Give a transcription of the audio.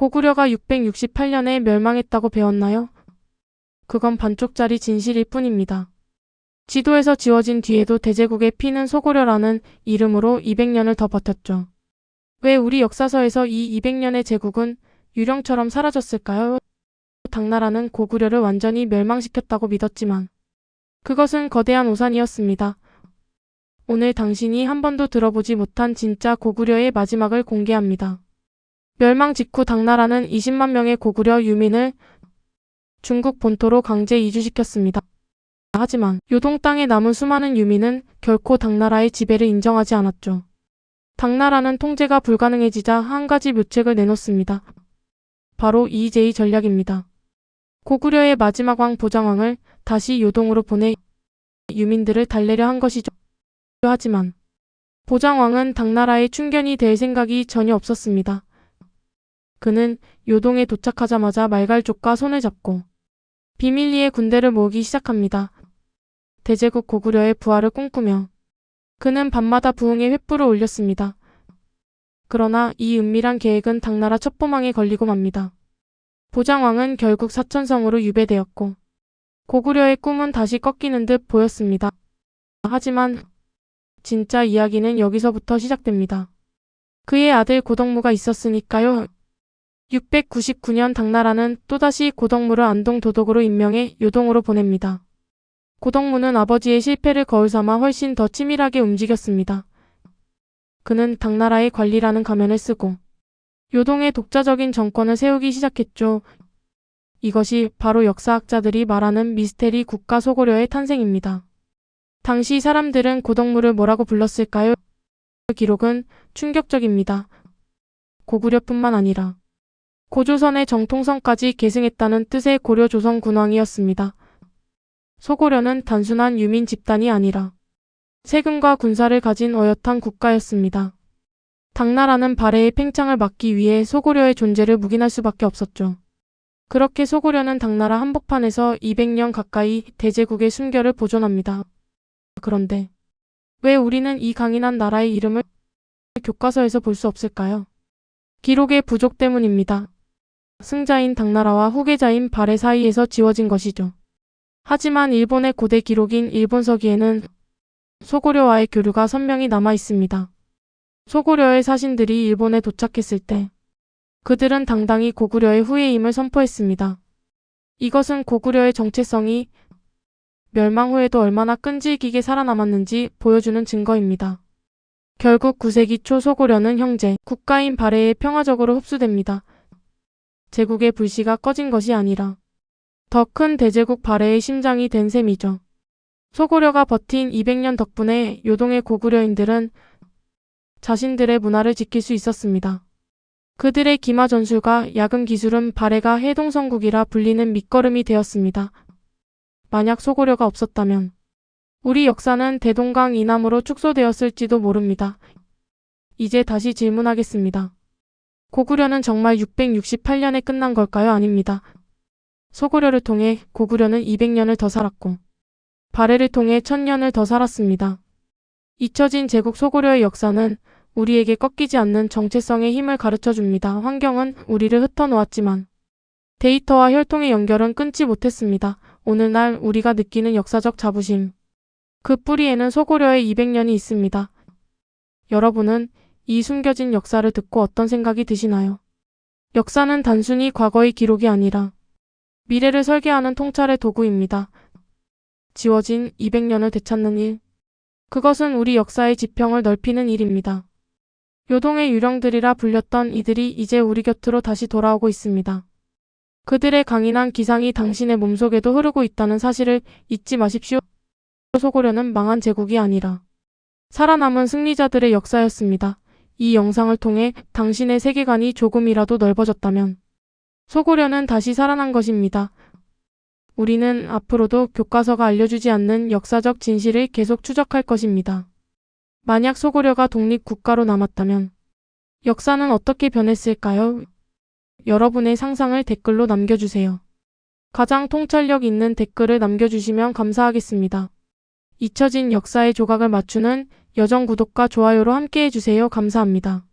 고구려가 668년에 멸망했다고 배웠나요? 그건 반쪽짜리 진실일 뿐입니다. 지도에서 지워진 뒤에도 대제국의 피는 소고려라는 이름으로 200년을 더 버텼죠. 왜 우리 역사서에서 이 200년의 제국은 유령처럼 사라졌을까요? 당나라는 고구려를 완전히 멸망시켰다고 믿었지만 그것은 거대한 오산이었습니다. 오늘 당신이 한 번도 들어보지 못한 진짜 고구려의 마지막을 공개합니다. 멸망 직후 당나라는 20만 명의 고구려 유민을 중국 본토로 강제 이주시켰습니다. 하지만 요동 땅에 남은 수많은 유민은 결코 당나라의 지배를 인정하지 않았죠. 당나라는 통제가 불가능해지자 한 가지 묘책을 내놓습니다. 바로 이재의 전략입니다. 고구려의 마지막 왕 보장왕을 다시 요동으로 보내 유민들을 달래려 한 것이죠. 하지만 보장왕은 당나라의 충견이 될 생각이 전혀 없었습니다. 그는 요동에 도착하자마자 말갈족과 손을 잡고 비밀리에 군대를 모으기 시작합니다. 대제국 고구려의 부활을 꿈꾸며 그는 밤마다 부흥의 횃불을 올렸습니다. 그러나 이 은밀한 계획은 당나라 첩보망에 걸리고 맙니다. 보장왕은 결국 사천성으로 유배되었고 고구려의 꿈은 다시 꺾이는 듯 보였습니다. 하지만 진짜 이야기는 여기서부터 시작됩니다. 그의 아들 고덕무가 있었으니까요. 699년 당나라는 또다시 고덕무를 안동 도독으로 임명해 요동으로 보냅니다. 고덕무는 아버지의 실패를 거울삼아 훨씬 더 치밀하게 움직였습니다. 그는 당나라의 관리라는 가면을 쓰고 요동의 독자적인 정권을 세우기 시작했죠. 이것이 바로 역사학자들이 말하는 미스테리 국가 소고려의 탄생입니다. 당시 사람들은 고덕무를 뭐라고 불렀을까요? 기록은 충격적입니다. 고구려뿐만 아니라 고조선의 정통성까지 계승했다는 뜻의 고려 조선 군왕이었습니다. 소고려는 단순한 유민 집단이 아니라 세금과 군사를 가진 어엿한 국가였습니다. 당나라는 발해의 팽창을 막기 위해 소고려의 존재를 묵인할 수밖에 없었죠. 그렇게 소고려는 당나라 한복판에서 200년 가까이 대제국의 순결을 보존합니다. 그런데 왜 우리는 이 강인한 나라의 이름을 교과서에서 볼 수 없을까요? 기록의 부족 때문입니다. 승자인 당나라와 후계자인 발해 사이에서 지워진 것이죠. 하지만 일본의 고대 기록인 일본서기에는 소고려와의 교류가 선명히 남아 있습니다. 소고려의 사신들이 일본에 도착했을 때 그들은 당당히 고구려의 후예임을 선포했습니다. 이것은 고구려의 정체성이 멸망 후에도 얼마나 끈질기게 살아남았는지 보여주는 증거입니다. 결국 9세기 초 소고려는 형제, 국가인 발해에 평화적으로 흡수됩니다. 제국의 불씨가 꺼진 것이 아니라 더 큰 대제국 발해의 심장이 된 셈이죠. 소고려가 버틴 200년 덕분에 요동의 고구려인들은 자신들의 문화를 지킬 수 있었습니다. 그들의 기마 전술과 야금 기술은 발해가 해동성국이라 불리는 밑거름이 되었습니다. 만약 소고려가 없었다면 우리 역사는 대동강 이남으로 축소되었을지도 모릅니다. 이제 다시 질문하겠습니다. 고구려는 정말 668년에 끝난 걸까요? 아닙니다. 소고려를 통해 고구려는 200년을 더 살았고 발해를 통해 1000년을 더 살았습니다. 잊혀진 제국 소고려의 역사는 우리에게 꺾이지 않는 정체성의 힘을 가르쳐줍니다. 환경은 우리를 흩어놓았지만 데이터와 혈통의 연결은 끊지 못했습니다. 오늘날 우리가 느끼는 역사적 자부심, 그 뿌리에는 소고려의 200년이 있습니다. 여러분은 이 숨겨진 역사를 듣고 어떤 생각이 드시나요? 역사는 단순히 과거의 기록이 아니라 미래를 설계하는 통찰의 도구입니다. 지워진 200년을 되찾는 일, 그것은 우리 역사의 지평을 넓히는 일입니다. 요동의 유령들이라 불렸던 이들이 이제 우리 곁으로 다시 돌아오고 있습니다. 그들의 강인한 기상이 당신의 몸속에도 흐르고 있다는 사실을 잊지 마십시오. 소고려는 망한 제국이 아니라 살아남은 승리자들의 역사였습니다. 이 영상을 통해 당신의 세계관이 조금이라도 넓어졌다면 소고려는 다시 살아난 것입니다. 우리는 앞으로도 교과서가 알려주지 않는 역사적 진실을 계속 추적할 것입니다. 만약 소고려가 독립국가로 남았다면 역사는 어떻게 변했을까요? 여러분의 상상을 댓글로 남겨주세요. 가장 통찰력 있는 댓글을 남겨주시면 감사하겠습니다. 잊혀진 역사의 조각을 맞추는 여정 구독과 좋아요로 함께해주세요. 감사합니다.